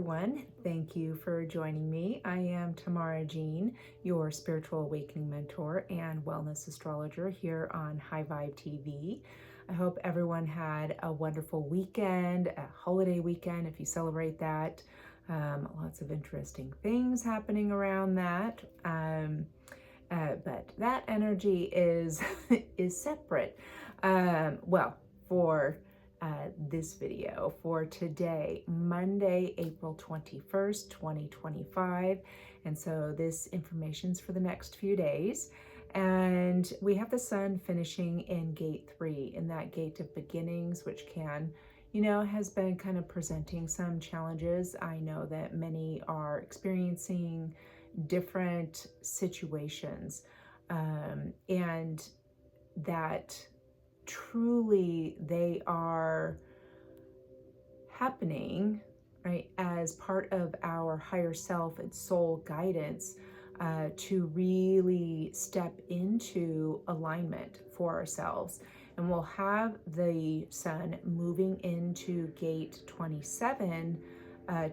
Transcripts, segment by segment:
everyone. Thank you for joining me. I am Tamara Jean, your spiritual awakening mentor and wellness astrologer here on High Vibe TV. I hope everyone had a wonderful weekend, a holiday weekend if you celebrate that. Lots of interesting things happening around that. But that energy is is separate. For this video for today, Monday, April 21st, 2025. And so this information's for the next few days. And we have the sun finishing in gate 3, in that gate of beginnings, which has been kind of presenting some challenges. I know that many are experiencing different situations, and that truly they are happening, right, as part of our higher self and soul guidance, to really step into alignment for ourselves. And we'll have the sun moving into gate 27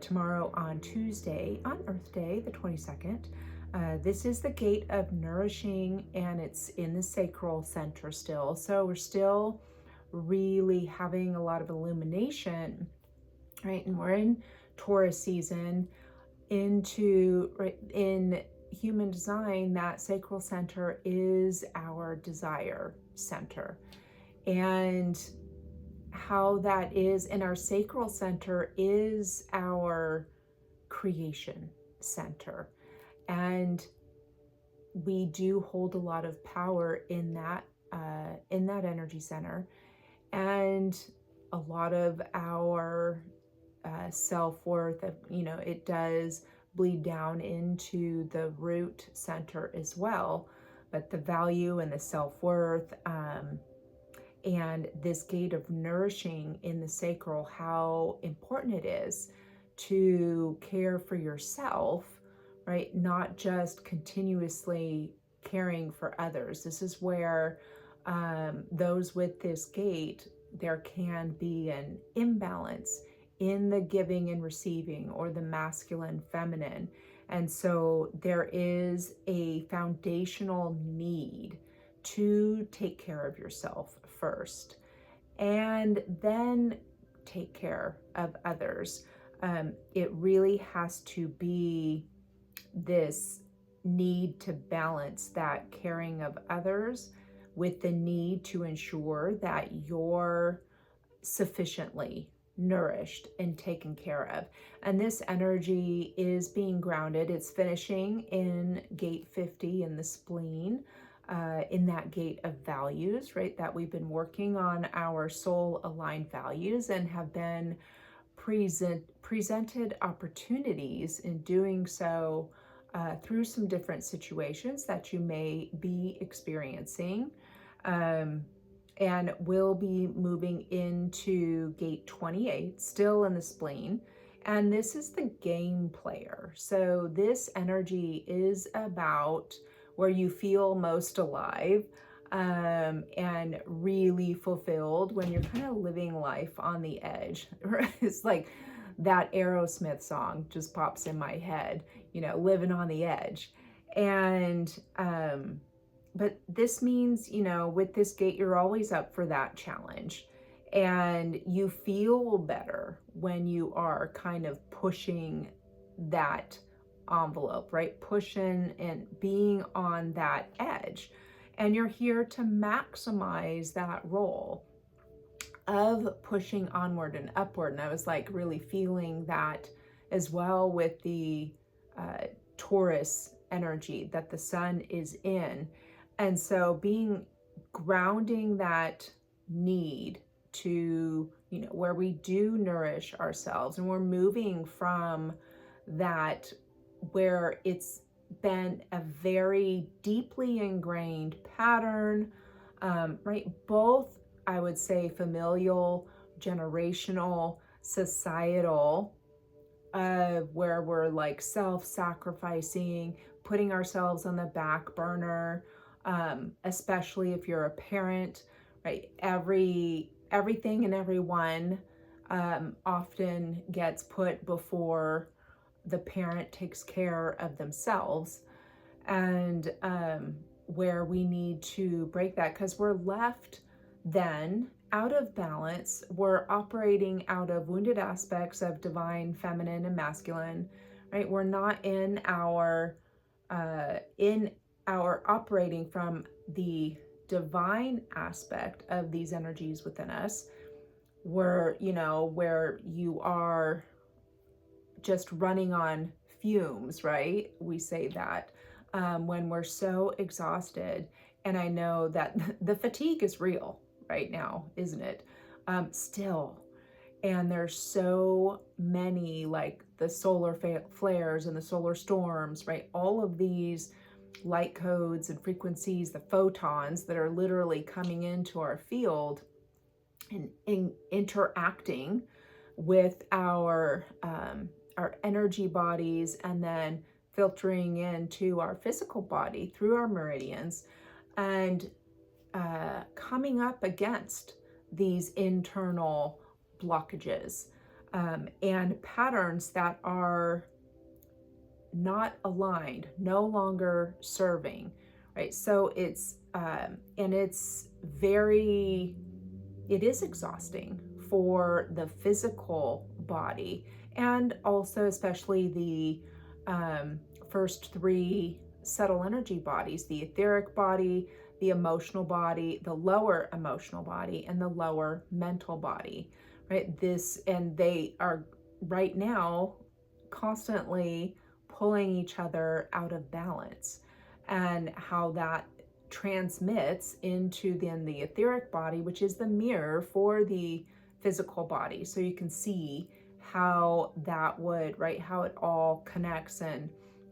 tomorrow on Tuesday, on Earth Day, the 22nd. This is the gate of nourishing, and it's in the sacral center still. So we're still really having a lot of illumination, right? And we're in Taurus season in human design. That sacral center is our desire center. And how that is in our sacral center is our creation center. And we do hold a lot of power in that energy center, and a lot of our self-worth, it does bleed down into the root center as well. But the value and the self-worth, and this gate of nourishing in the sacral, how important it is to care for yourself, right? Not just continuously caring for others. This is where those with this gate, there can be an imbalance in the giving and receiving, or the masculine, feminine. And so there is a foundational need to take care of yourself first, and then take care of others. It really has to be this need to balance that caring of others with the need to ensure that you're sufficiently nourished and taken care of. And this energy is being grounded. It's finishing in gate 50 in the spleen, in that gate of values, right? That we've been working on our soul aligned values and have been presented opportunities in doing so through some different situations that you may be experiencing. And we'll be moving into gate 28, still in the spleen. And this is the game player. So this energy is about where you feel most alive, and really fulfilled, when you're kind of living life on the edge. It's like that Aerosmith song just pops in my head, living on the edge. And but this means, with this gate, you're always up for that challenge. And you feel better when you are kind of pushing that envelope, right? Pushing and being on that edge. And you're here to maximize that role of pushing onward and upward. And I was like really feeling that as well with the Taurus energy that the sun is in. And so grounding that need to, where we do nourish ourselves, and we're moving from that where it's been a very deeply ingrained pattern, right? Both, I would say, familial, generational, societal, where we're like self-sacrificing, putting ourselves on the back burner, especially if you're a parent, right? Everything and everyone often gets put before the parent takes care of themselves, and where we need to break that, because we're left then out of balance. We're operating out of wounded aspects of divine feminine and masculine, right? We're not in our operating from the divine aspect of these energies within us, where where you are just running on fumes, right? We say that when we're so exhausted. And I know that the fatigue is real right now, isn't it? Still. And there's so many, like the solar flares and the solar storms, right? All of these light codes and frequencies, the photons that are literally coming into our field and interacting with our energy bodies, and then filtering into our physical body through our meridians, and coming up against these internal blockages and patterns that are not aligned, no longer serving, right? So and it is exhausting for the physical body, and also especially the first three subtle energy bodies: the etheric body, the emotional body, the lower emotional body, and the lower mental body, right? And they are right now constantly pulling each other out of balance, and how that transmits into then the etheric body, which is the mirror for the physical body. So you can see how that would, right, how it all connects and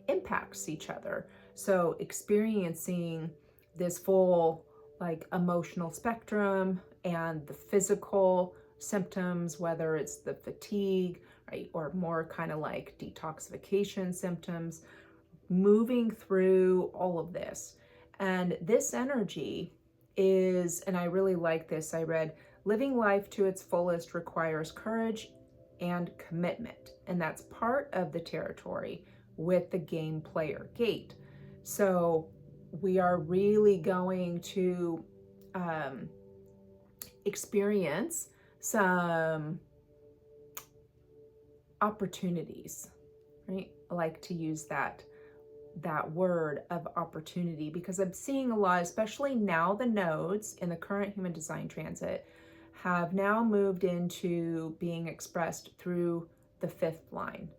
impacts each other. So experiencing this full, like, emotional spectrum and the physical symptoms, whether it's the fatigue, right, or more kind of like detoxification symptoms, moving through all of this. And this energy is, and I really like this, I read, living life to its fullest requires courage and commitment. And that's part of the territory with the game player gate. So we are really going to experience some opportunities, right? I like to use that word of opportunity, because I'm seeing a lot, especially now the nodes in the current human design transit have now moved into being expressed through the fifth line.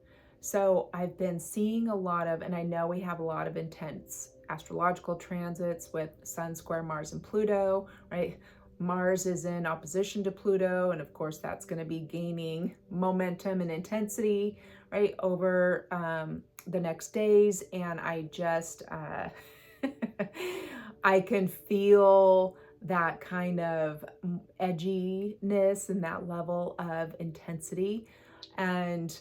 So I've been seeing a lot of, and I know we have a lot of intense astrological transits with Sun square Mars and Pluto, right? Mars is in opposition to Pluto, and of course that's going to be gaining momentum and intensity, right, over the next days. And I just I can feel that kind of edginess and that level of intensity. And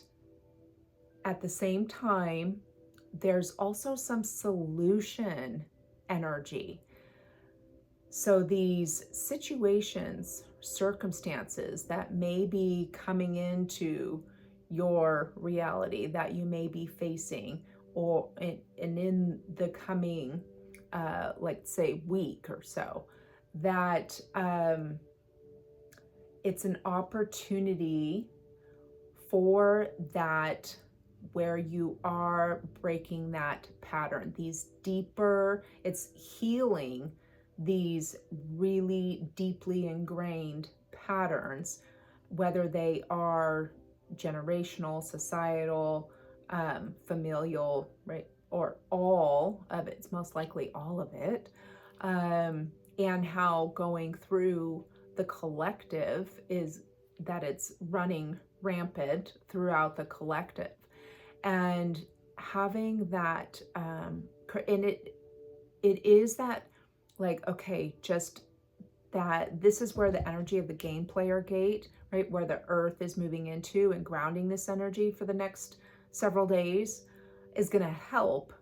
at the same time, there's also some solution energy. So these situations, circumstances that may be coming into your reality, that you may be facing, or in the coming, like say week or so, that it's an opportunity for that, where you are breaking that pattern, these deeper, it's healing these really deeply ingrained patterns, whether they are generational, societal, familial, right, or all of it. It's most likely all of it. And how going through the collective is that it's running rampant throughout the collective, and having that and it is that, like, okay, just that this is where the energy of the game player gate, right, where the earth is moving into and grounding this energy for the next several days, is going to help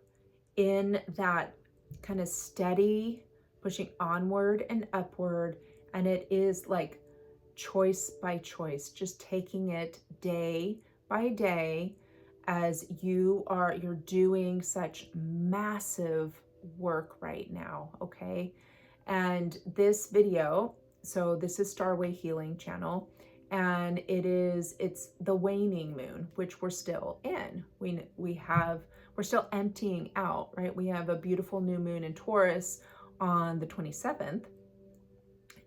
in that kind of steady pushing onward and upward. And it is like choice by choice, just taking it day by day as you're doing such massive work right now, okay? And this video, so this is Starway Healing Channel, and it's the waning moon, which we're still in. We're still emptying out, right? We have a beautiful new moon in Taurus on the 27th.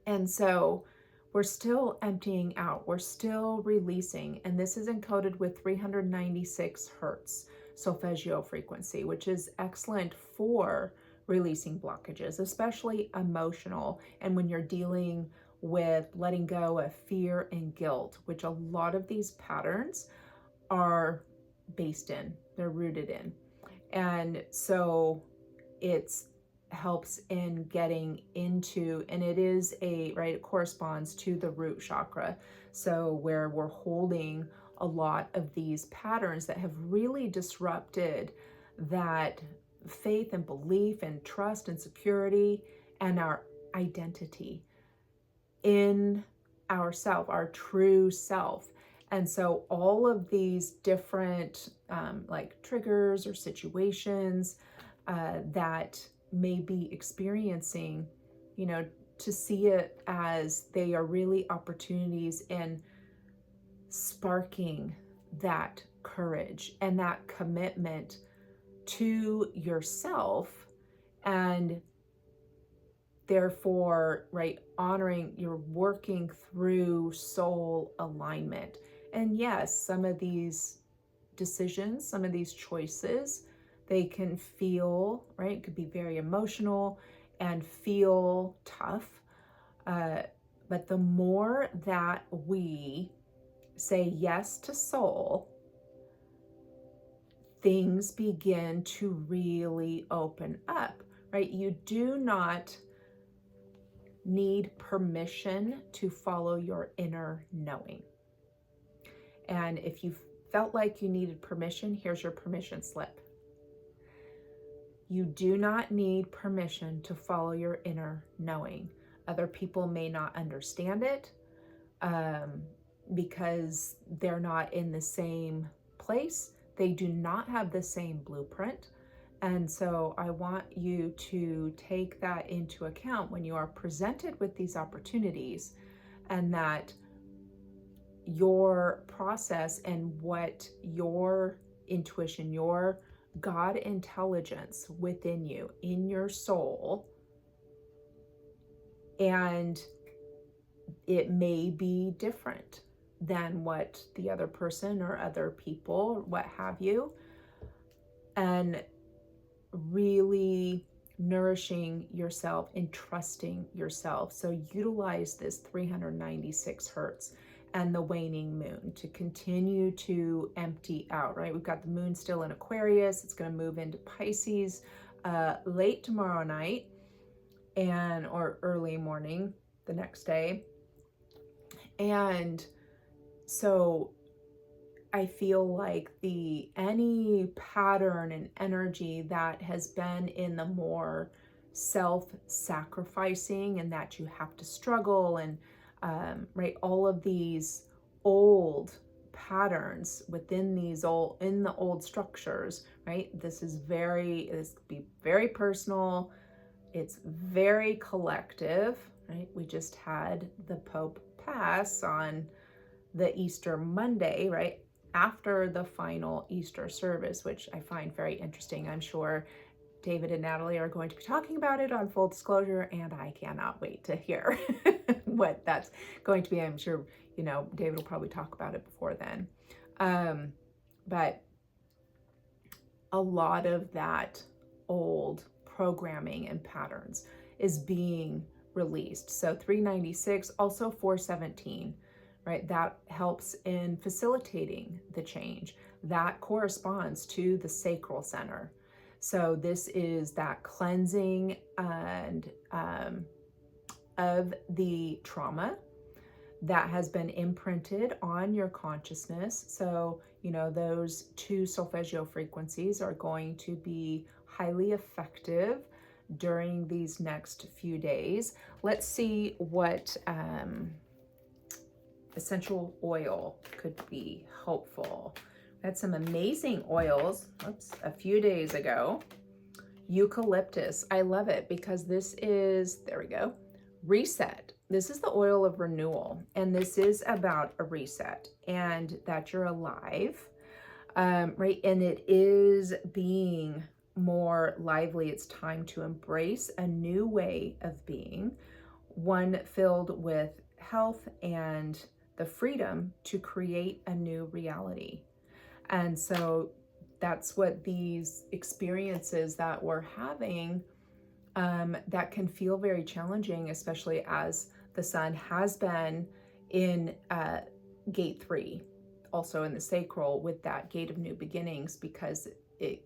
And so we're still emptying out, we're still releasing, and this is encoded with 396 hertz solfeggio frequency, which is excellent for releasing blockages, especially emotional, and when you're dealing with letting go of fear and guilt, which a lot of these patterns are based in, they're rooted in. And so it's helps in getting into, and it corresponds to the root chakra. So where we're holding a lot of these patterns that have really disrupted that faith and belief and trust and security and our identity in ourself, our true self. And so all of these different like triggers or situations that may be experiencing, to see it as they are really opportunities in sparking that courage and that commitment to yourself, and therefore, right, honoring, you're working through soul alignment. And yes, some of these decisions, some of these choices, they can feel, right, it could be very emotional and feel tough. But the more that we say yes to soul, things begin to really open up, right? You do not need permission to follow your inner knowing. And if you felt like you needed permission, here's your permission slip. You do not need permission to follow your inner knowing. Other people may not understand it because they're not in the same place. They do not have the same blueprint. And so I want you to take that into account when you are presented with these opportunities, and that your process and what your intuition, your God intelligence within you, in your soul, and it may be different than what the other person or other people, what have you, and really nourishing yourself and trusting yourself. So utilize this 396 hertz and the waning moon to continue to empty out, right? We've got the moon still in Aquarius. It's going to move into Pisces late tomorrow night or early morning the next day. And so I feel like any pattern and energy that has been in the more self-sacrificing, and that you have to struggle, and right, all of these old patterns within in the old structures, right? This could be very personal. It's very collective, right? We just had the Pope pass on the Easter Monday, right? After the final Easter service, which I find very interesting. I'm sure David and Natalie are going to be talking about it on Full Disclosure, and I cannot wait to hear what that's going to be. I'm sure, David will probably talk about it before then. But a lot of that old programming and patterns is being released. So 396, also 417, right? That helps in facilitating the change. That corresponds to the sacral center. So this is that cleansing and of the trauma that has been imprinted on your consciousness. So, those two solfeggio frequencies are going to be highly effective during these next few days. Let's see what essential oil could be helpful. I had some amazing oils, a few days ago. Eucalyptus, I love it because this is, there we go, reset. This is the oil of renewal, and this is about a reset and that you're alive, right? And it is being more lively. It's time to embrace a new way of being, one filled with health and the freedom to create a new reality. And so that's what these experiences that we're having, that can feel very challenging, especially as the sun has been in gate 3, also in the sacral with that gate of new beginnings, because it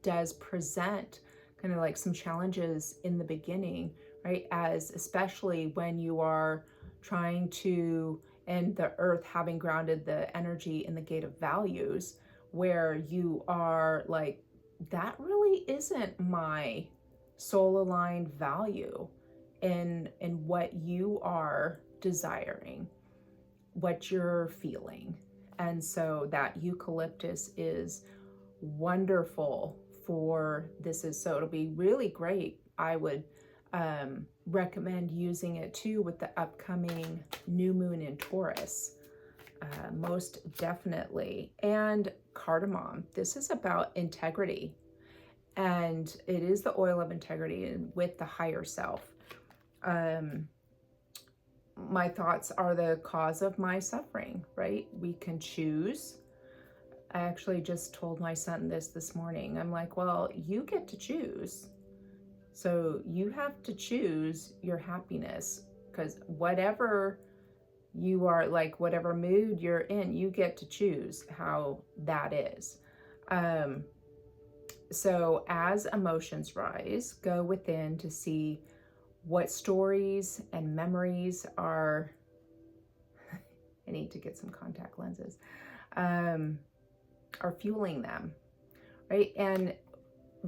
does present kind of like some challenges in the beginning, right? As especially when you are trying to, and the earth having grounded the energy in the gate of values, where you are like, that really isn't my soul aligned value in what you are desiring, what you're feeling. And so that eucalyptus is wonderful for this. So it'll be really great. I would recommend using it too with the upcoming new moon in Taurus, most definitely. And cardamom, this is about integrity, and it is the oil of integrity and with the higher self. My thoughts are the cause of my suffering, right? We can choose. I actually just told my son this morning. I'm like, well, you get to choose. So you have to choose your happiness, because whatever you are, like whatever mood you're in, you get to choose how that is. So as emotions rise, go within to see what stories and memories are, I need to get some contact lenses, are fueling them, right? And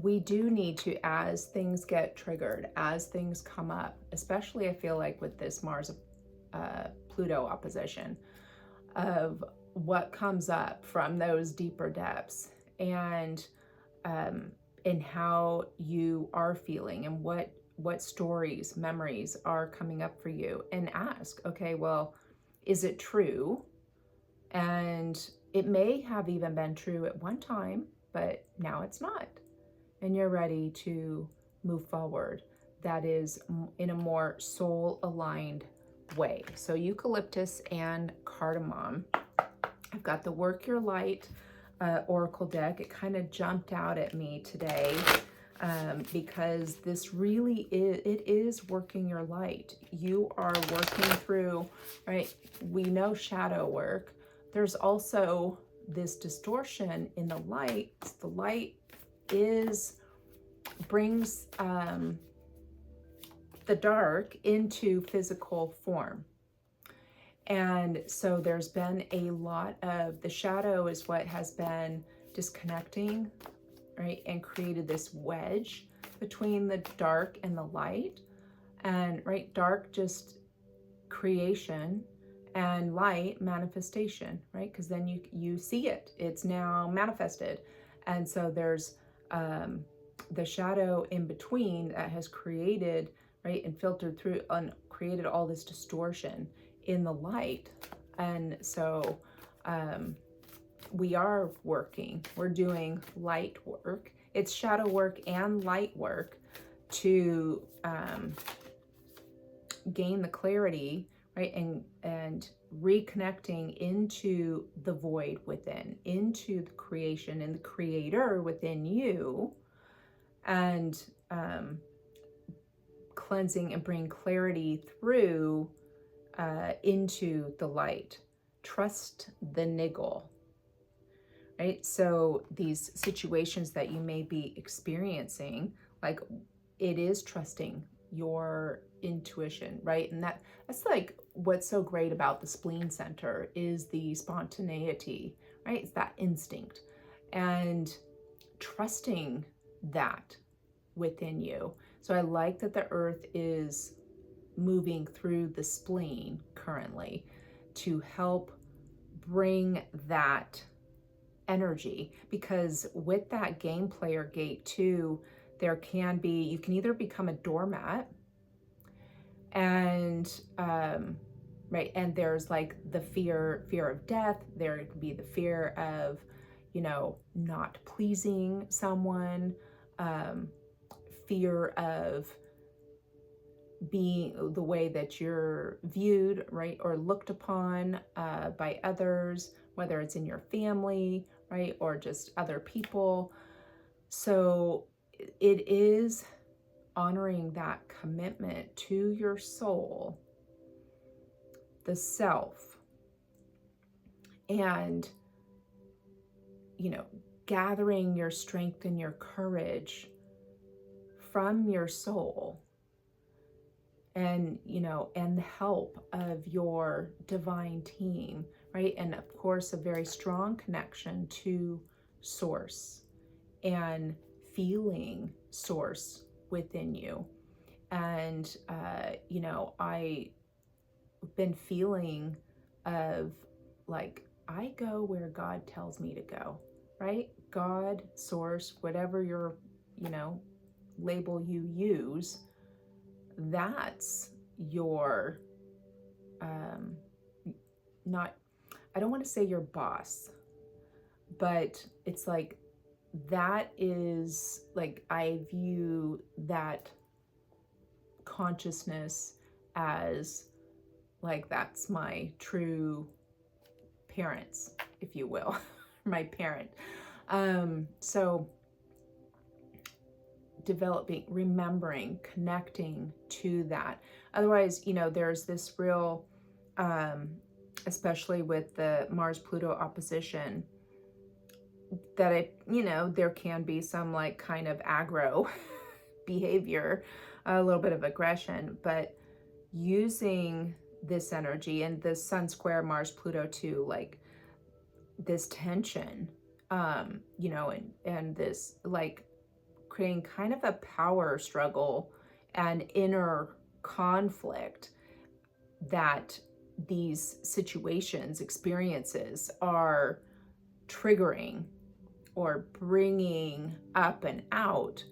we do need to, as things get triggered, as things come up, especially I feel like with this Mars Pluto opposition, of what comes up from those deeper depths, and in how you are feeling, and what stories, memories are coming up for you, and ask, okay, well, is it true? And it may have even been true at one time, but now it's not. And you're ready to move forward. That is in a more soul aligned way. So eucalyptus and cardamom. I've got the Work Your Light Oracle deck. It kind of jumped out at me today because this really is, it is working your light. You are working through, right? We know shadow work. There's also this distortion in the light. The light brings the dark into physical form. And so there's been a lot of, the shadow is what has been disconnecting, right? And created this wedge between the dark and the light. And right, dark just creation, and light manifestation, right? Because then you see it, it's now manifested. And so there's the shadow in between that has created, right, and filtered through and created all this distortion in the light. And so we're doing light work. It's shadow work and light work to gain the clarity, right, and reconnecting into the void within, into the creation and the creator within you, and cleansing and bring clarity through into the light. Trust the niggle, right? So these situations that you may be experiencing, like, it is trusting your intuition, right? And that's like what's so great about the spleen center is the spontaneity, right? It's that instinct, and trusting that within you. So I like that the earth is moving through the spleen currently to help bring that energy. Because with that game player gate too, there can be, you can either become a doormat and right, and there's like the fear of death. There can be the fear of, you know, not pleasing someone, fear of being the way that you're viewed, right, or looked upon by others, whether it's in your family, right, or just other people. So it is honoring that commitment to your soul, the self, and, you know, gathering your strength and your courage from your soul, and, you know, and the help of your divine team, right? And of course, a very strong connection to source and feeling source within you. And, you know, I've been feeling of like, I go where God tells me to go, right? God, source, whatever your, you know, label you use, that's your, not, I don't want to say your boss, but it's like, that is like, I view that consciousness as like, that's my true parents, if you will, my parent. So developing, remembering, connecting to that. Otherwise, you know, there's this real, especially with the Mars-Pluto opposition, that it, you know, there can be some like kind of aggro behavior, a little bit of aggression, but using this energy and the Sun square Mars-Pluto too, like this tension, you know, and this like creating kind of a power struggle and inner conflict that these situations, experiences are triggering or bringing up and out,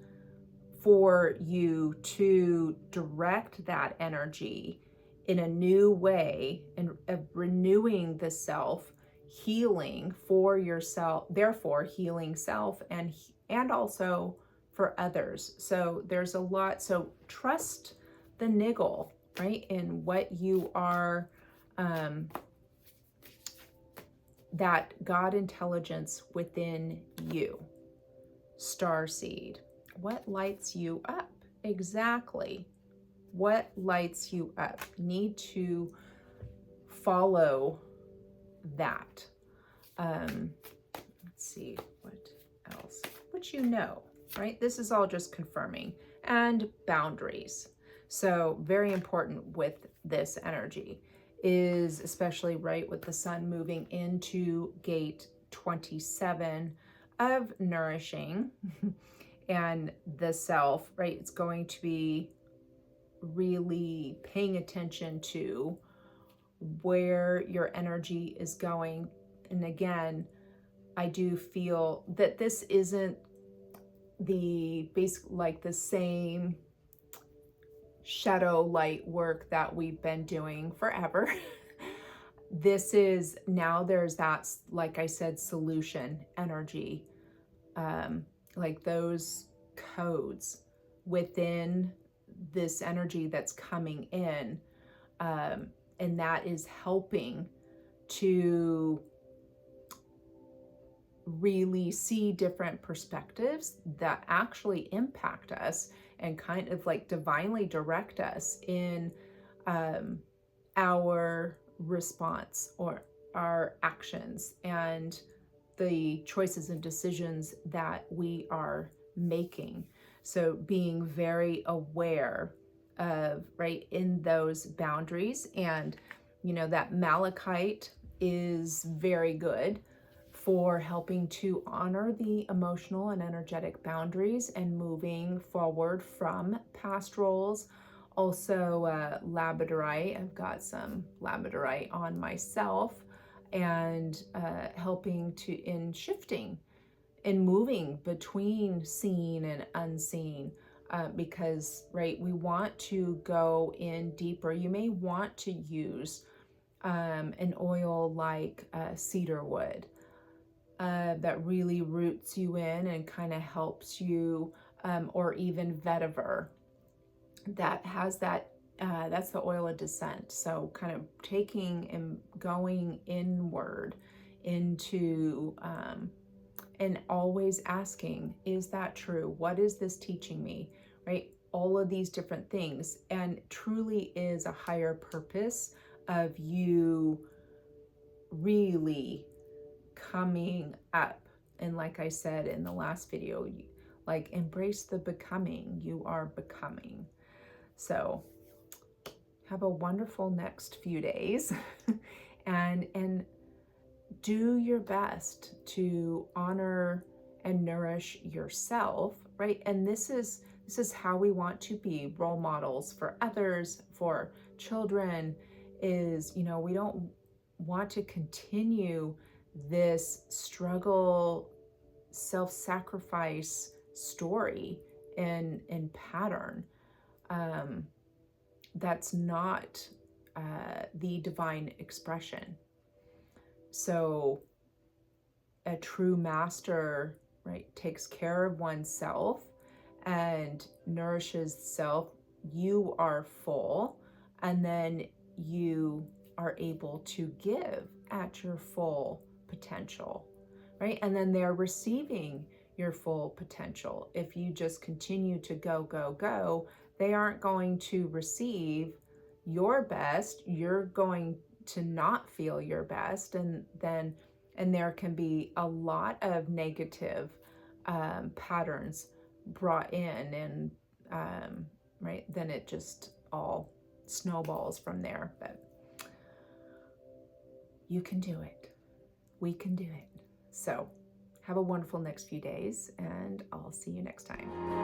for you to direct that energy in a new way and renewing the self, healing for yourself, therefore healing self and also for others. So there's a lot. So trust the niggle, right, in what you are, that God intelligence within you. Starseed, what lights you up? Exactly. What lights you up? Need to follow that. Let's see, what else? What you know, right? This is all just confirming. And boundaries. So very important with this energy is, especially right with the sun moving into gate 27 of nourishing and the self, right? It's going to be really paying attention to where your energy is going. And again, I do feel that this isn't the basic, like the same shadow light work that we've been doing forever. This is now, there's that, like I said, solution energy, like those codes within this energy that's coming in, and that is helping to really see different perspectives that actually impact us and kind of like divinely direct us in our response or our actions and the choices and decisions that we are making. So being very aware of, right, in those boundaries. And, you know, that malachite is very good for helping to honor the emotional and energetic boundaries and moving forward from past roles, Also, labradorite. I've got some labradorite on myself, and helping to in shifting, in moving between seen and unseen. Because, right, we want to go in deeper. You may want to use an oil like cedar wood that really roots you in and kind of helps you, or even vetiver that has that. That's the oil of descent. So kind of taking and going inward into, and always asking, is that true? What is this teaching me? Right? All of these different things. And truly is a higher purpose of you really coming up. And like I said in the last video, like embrace the becoming. You are becoming. So have a wonderful next few days and do your best to honor and nourish yourself, right? And this is how we want to be role models for others, for children. Is, we don't want to continue this struggle, self-sacrifice story and pattern. That's not the divine expression. So a true master, right, takes care of oneself and nourishes self. You are full, and then you are able to give at your full potential, right? And then they're receiving your full potential. If you just continue to go, go, go, they aren't going to receive your best. You're going to not feel your best, and there can be a lot of negative patterns brought in, and right, then it just all snowballs from there. But you can do it. We can do it. So have a wonderful next few days, and I'll see you next time.